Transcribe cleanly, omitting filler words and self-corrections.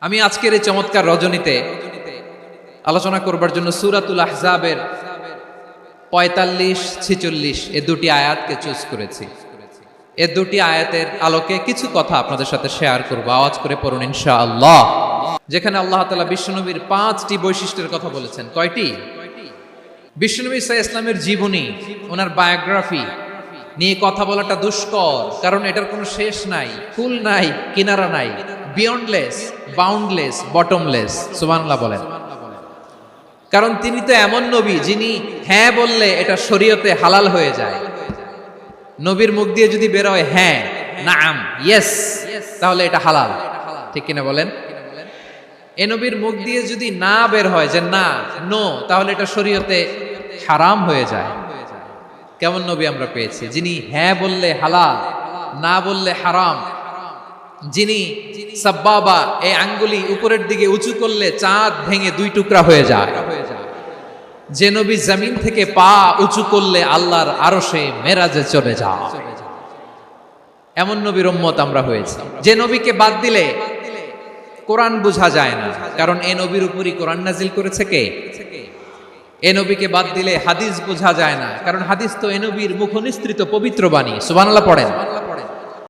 আমি আজকের এই চমৎকার রজনীতে আলোচনা করবার জন্য সূরাতুল আহজাবের ৪৫-৪৬ এ দুটি আয়াতকে চুজ করেছি। এ দুটি আয়াতের আলোকে কিছু কথা আপনাদের সাথে শেয়ার করব। আওয়াজ করে পড়ুন ইনশাআল্লাহ। যেখানে আল্লাহ তাআলা বিশ্বনবীর ৫টি বৈশিষ্ট্যের কথা বলেছেন। কয়টি? বিশ্বনবী সাল্লাল্লাহু আলাইহি ইসলামের জীবনী, ওনার বায়োগ্রাফি নিয়ে কথা বলাটা দুষ্কর, কারণ এটার কোনো শেষ নাই, কুল নাই, কিনারা নাই, বিয়ন্ডলেস, বাউন্ডলেস, বটমলেস। সুবহানাল্লাহ বলেন। কারণ তিনি তো এমন নবী যিনি হ্যাঁ বললে এটা শরীয়তে হালাল হয়ে যায়। নবীর মুখ দিয়ে যদি বের হয় হ্যাঁ, নাম, ইয়েস, তাহলে এটা হালাল। ঠিক কিনা বলেন? এ নবীর মুখ দিয়ে যদি না বের হয় যে না, নো, তাহলে এটা শরীয়তে হারাম হয়ে যায়। কেমন নবী আমরা পেয়েছি, যিনি হ্যাঁ বললে হালাল, না বললে হারাম, যিনি সাব্বাবা এই আঙ্গুলি উপরের দিকে উঁচু করলে চাঁদ ভেঙে 2 টুকরা হয়ে যায়, যে নবী জমিন থেকে পা উঁচু করলে আল্লাহর আরশে মেরাজে চলে যায়, এমন নবীর উম্মত আমরা হয়েছি। যে নবীকে বাদ দিলে কোরআন বোঝা যায় না, কারণ এ নবীর উপরই কোরআন নাজিল করেছে কে? এ নবীকে বাদ দিলে হাদিস বোঝা যায় না, কারণ হাদিস তো এ নবীর মুখনিসৃত পবিত্র বাণী। সুবহানাল্লাহ পড়েন।